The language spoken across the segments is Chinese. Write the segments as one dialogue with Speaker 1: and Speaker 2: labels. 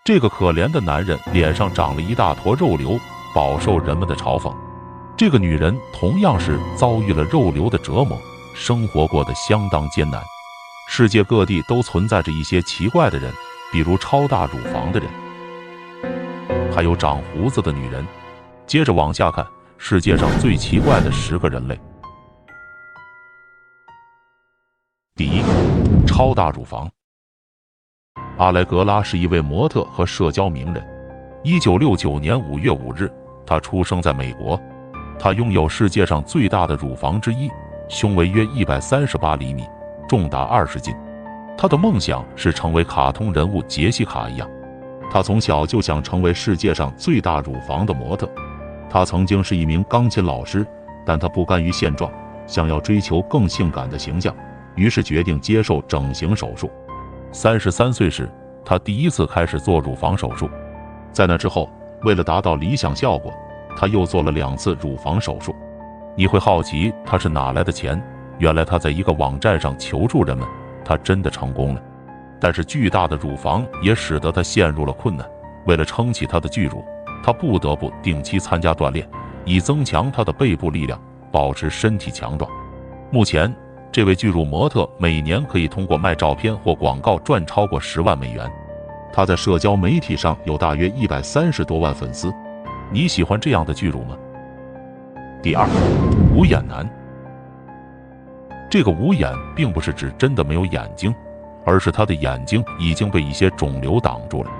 Speaker 1: 这个可怜的男人脸上长了一大坨肉瘤，饱受人们的嘲讽。这个女人同样是遭遇了肉瘤的折磨，生活过得相当艰难。世界各地都存在着一些奇怪的人，比如超大乳房的人，还有长胡子的女人。接着往下看，世界上最奇怪的10个人类。第一，超大乳房。阿莱格拉是一位模特和社交名人。1969年5月5日，她出生在美国。她拥有世界上最大的乳房之一，胸围约138厘米，重达20斤。她的梦想是成为卡通人物杰西卡一样。她从小就想成为世界上最大乳房的模特。她曾经是一名钢琴老师，但她不甘于现状，想要追求更性感的形象，于是决定接受整形手术。33岁时，她第一次开始做乳房手术。在那之后，为了达到理想效果，她又做了2次乳房手术。你会好奇她是哪来的钱？原来她在一个网站上求助人们，她真的成功了。但是巨大的乳房也使得她陷入了困难。为了撑起她的巨乳，她不得不定期参加锻炼，以增强她的背部力量，保持身体强壮。目前，这位巨乳模特每年可以通过卖照片或广告赚超过10万美元。她在社交媒体上有大约130多万粉丝。你喜欢这样的巨乳吗？第二，无眼男。这个无眼并不是指真的没有眼睛，而是他的眼睛已经被一些肿瘤挡住了。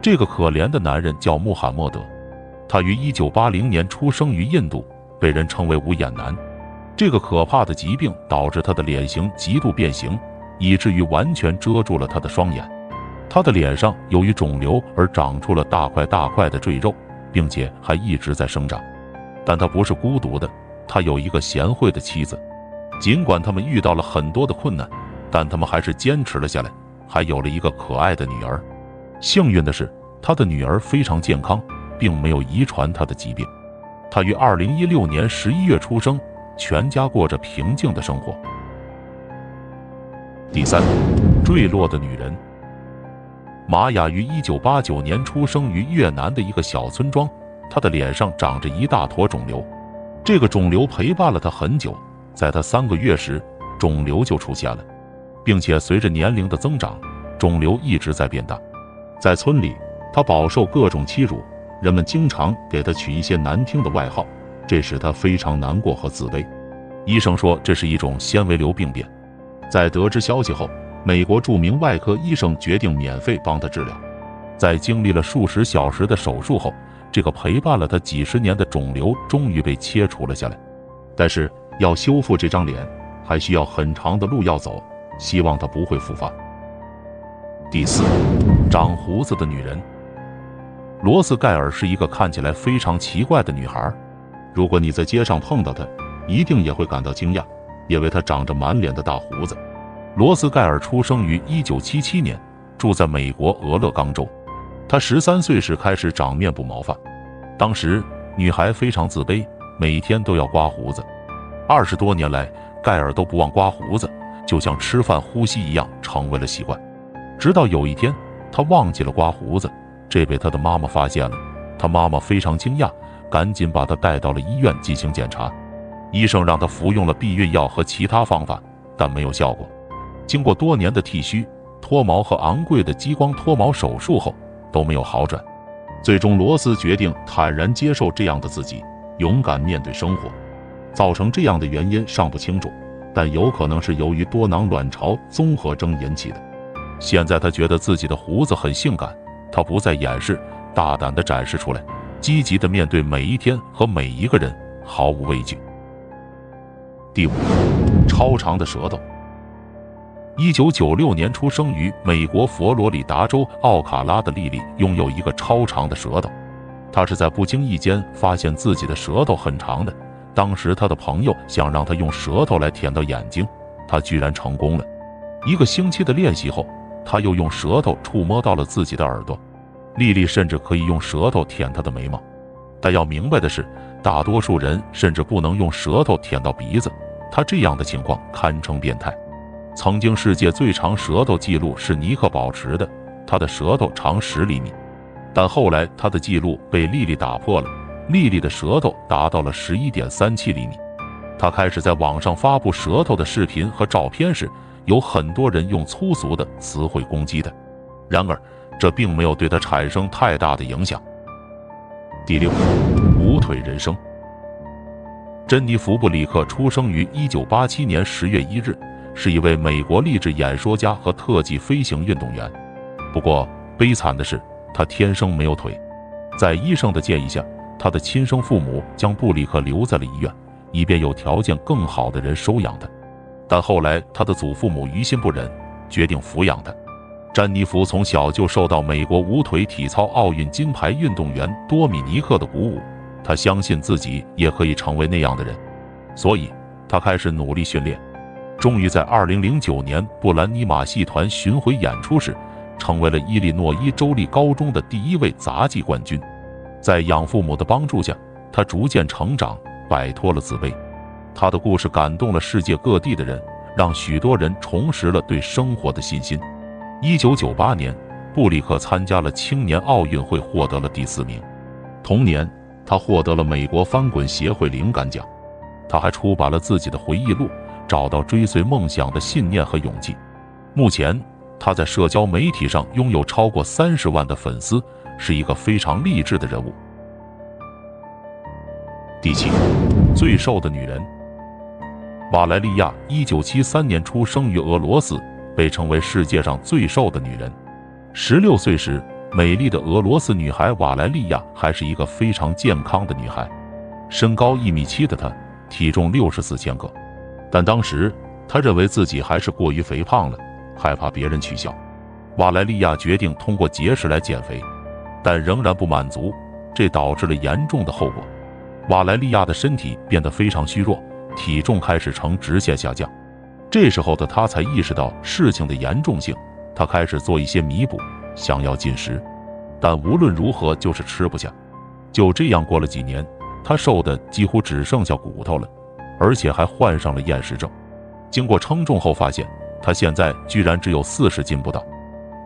Speaker 1: 这个可怜的男人叫穆罕默德，他于1980年出生于印度，被人称为无眼男。这个可怕的疾病导致他的脸型极度变形，以至于完全遮住了他的双眼。他的脸上由于肿瘤而长出了大块大块的赘肉，并且还一直在生长。但他不是孤独的，他有一个贤惠的妻子。尽管他们遇到了很多的困难，但他们还是坚持了下来，还有了一个可爱的女儿。幸运的是，他的女儿非常健康，并没有遗传他的疾病。他于2016年11月出生，全家过着平静的生活。第三，坠落的女人。玛雅于1989年出生于越南的一个小村庄，她的脸上长着一大坨肿瘤。这个肿瘤陪伴了她很久，在她3个月时，肿瘤就出现了，并且随着年龄的增长，肿瘤一直在变大。在村里，她饱受各种欺辱，人们经常给她取一些难听的外号，这使她非常难过和自卑。医生说这是一种纤维瘤病变。在得知消息后，美国著名外科医生决定免费帮她治疗。在经历了数十小时的手术后，这个陪伴了她几十年的肿瘤终于被切除了下来。但是要修复这张脸，还需要很长的路要走，希望她不会复发。第四，长胡子的女人。罗斯盖尔是一个看起来非常奇怪的女孩。如果你在街上碰到她，一定也会感到惊讶，因为她长着满脸的大胡子。罗斯盖尔出生于1977年，住在美国俄勒冈州。她13岁时开始长面部毛发，当时女孩非常自卑，每天都要刮胡子。20多年来，盖尔都不忘刮胡子，就像吃饭呼吸一样，成为了习惯。直到有一天，她忘记了刮胡子，这被她的妈妈发现了。她妈妈非常惊讶，赶紧把她带到了医院进行检查。医生让她服用了避孕药和其他方法，但没有效果。经过多年的剃须、脱毛和昂贵的激光脱毛手术后，都没有好转。最终，罗斯决定坦然接受这样的自己，勇敢面对生活。造成这样的原因尚不清楚，但有可能是由于多囊卵巢综合征引起的。现在他觉得自己的胡子很性感，他不再掩饰，大胆地展示出来，积极地面对每一天和每一个人，毫无畏惧。第五，超长的舌头。1996年出生于美国佛罗里达州奥卡拉的莉莉拥有一个超长的舌头。她是在不经意间发现自己的舌头很长的。当时她的朋友想让她用舌头来舔到眼睛，她居然成功了。1个星期的练习后，她又用舌头触摸到了自己的耳朵。莉莉甚至可以用舌头舔她的眉毛。但要明白的是，大多数人甚至不能用舌头舔到鼻子，她这样的情况堪称变态。曾经世界最长舌头记录是尼克保持的，他的舌头长10厘米。但后来她的记录被莉莉打破了，莉莉的舌头达到了11.37厘米。她开始在网上发布舌头的视频和照片时，有很多人用粗俗的词汇攻击她。然而，这并没有对她产生太大的影响。第6，无腿人生。珍妮弗·布里克出生于1987年10月1日，是一位美国励志演说家和特技飞行运动员。不过，悲惨的是，他天生没有腿。在医生的建议下，他的亲生父母将布里克留在了医院，以便有条件更好的人收养他。但后来，他的祖父母于心不忍，决定抚养他。詹妮弗从小就受到美国无腿体操奥运金牌运动员多米尼克的鼓舞，他相信自己也可以成为那样的人，所以他开始努力训练。终于在2009年布兰妮马戏团巡回演出时，成为了伊利诺伊州立高中的第1位杂技冠军。在养父母的帮助下，他逐渐成长，摆脱了自卑。他的故事感动了世界各地的人，让许多人重拾了对生活的信心。1998年，布里克参加了青年奥运会，获得了第4名。同年，他获得了美国翻滚协会灵感奖。他还出版了自己的回忆录，找到追随梦想的信念和勇气。目前，他在社交媒体上拥有超过30万的粉丝，是一个非常励志的人物。第7，最瘦的女人。瓦莱利亚1973年出生于俄罗斯，被称为世界上最瘦的女人。16岁时，美丽的俄罗斯女孩瓦莱利亚还是一个非常健康的女孩，身高1.7米的她，体重64千克。但当时她认为自己还是过于肥胖了，害怕别人取笑。瓦莱利亚决定通过节食来减肥，但仍然不满足，这导致了严重的后果。瓦莱利亚的身体变得非常虚弱，体重开始呈直线下降。这时候的她才意识到事情的严重性，她开始做一些弥补，想要进食，但无论如何就是吃不下。就这样过了几年，她瘦的几乎只剩下骨头了，而且还患上了厌食症。经过称重后发现，她现在居然只有40斤不到。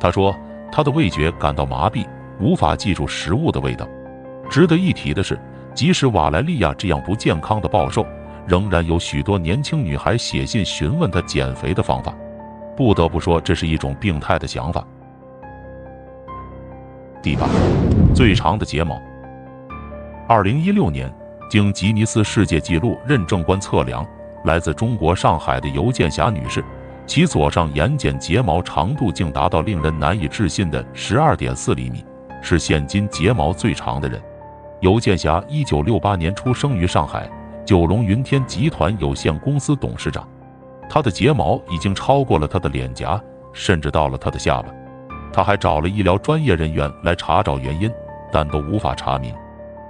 Speaker 1: 她说，她的味觉感到麻痹，无法记住食物的味道。值得一提的是，即使瓦莱利亚这样不健康的暴瘦，仍然有许多年轻女孩写信询问她减肥的方法。不得不说，这是一种病态的想法。第8，最长的睫毛。2016年，经吉尼斯世界纪录认证官测量，来自中国上海的尤建霞女士，其左上眼睑睫毛长度竟达到令人难以置信的12.4厘米，是现今睫毛最长的人。尤建霞1968年出生于上海，九龙云天集团有限公司董事长。她的睫毛已经超过了她的脸颊，甚至到了她的下巴。她还找了医疗专业人员来查找原因，但都无法查明。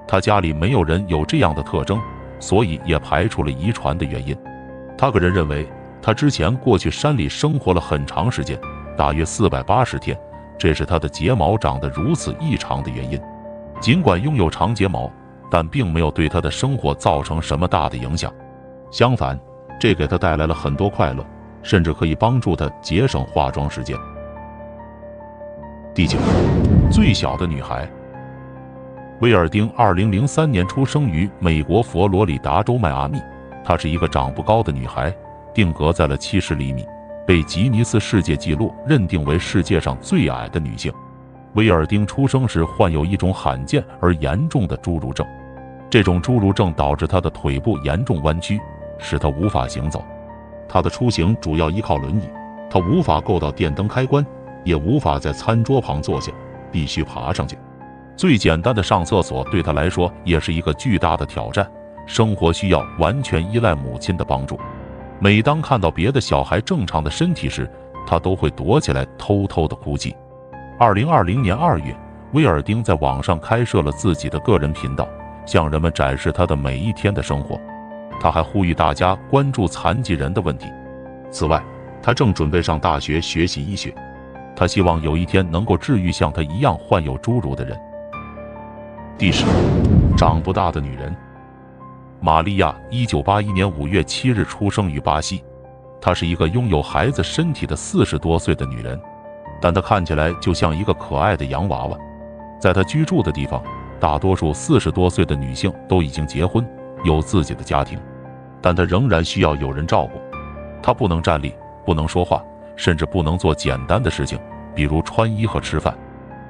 Speaker 1: 她家里没有人有这样的特征，所以也排除了遗传的原因。她个人认为，她之前过去山里生活了很长时间，大约480天，这是她的睫毛长得如此异常的原因。尽管拥有长睫毛，但并没有对她的生活造成什么大的影响。相反，这给她带来了很多快乐，甚至可以帮助她节省化妆时间。第9，最小的女孩。威尔丁2003年出生于美国佛罗里达州迈阿密，她是一个长不高的女孩，定格在了70厘米，被吉尼斯世界纪录认定为世界上最矮的女性。威尔丁出生时患有一种罕见而严重的侏儒症，这种侏儒症导致她的腿部严重弯曲，使她无法行走。她的出行主要依靠轮椅，她无法够到电灯开关，也无法在餐桌旁坐下，必须爬上去。最简单的上厕所对她来说也是一个巨大的挑战，生活需要完全依赖母亲的帮助。每当看到别的小孩正常的身体时，她都会躲起来偷偷地哭泣。2020年2月，威尔丁在网上开设了自己的个人频道，向人们展示他的每一天的生活。他还呼吁大家关注残疾人的问题。此外，他正准备上大学学习医学，他希望有一天能够治愈像他一样患有侏儒的人。第10，长不大的女人。玛利亚1981年5月7日出生于巴西，她是一个拥有孩子身体的40多岁的女人，但她看起来就像一个可爱的洋娃娃。在他居住的地方，大多数40多岁的女性都已经结婚，有自己的家庭，但他仍然需要有人照顾。他不能站立，不能说话，甚至不能做简单的事情，比如穿衣和吃饭。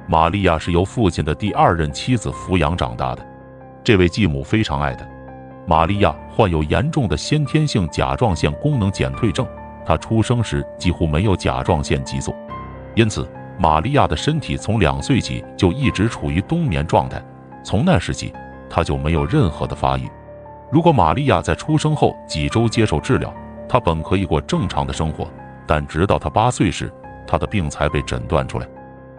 Speaker 1: 玛利亚是由父亲的第2任妻子抚养长大的，这位继母非常爱她。玛利亚患有严重的先天性甲状腺功能减退症，她出生时几乎没有甲状腺激素，因此玛利亚的身体从2岁起就一直处于冬眠状态，从那时起，她就没有任何的发育。如果玛利亚在出生后几周接受治疗，她本可以过正常的生活，但直到她8岁时，她的病才被诊断出来。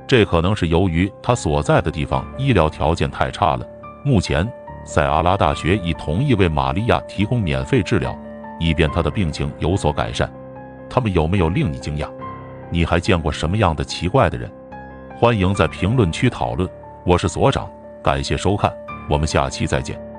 Speaker 1: 这可能是由于她所在的地方医疗条件太差了。目前，塞阿拉大学已同意为玛利亚提供免费治疗，以便她的病情有所改善。他们有没有令你惊讶？你还见过什么样的奇怪的人？欢迎在评论区讨论。我是所长，感谢收看，我们下期再见。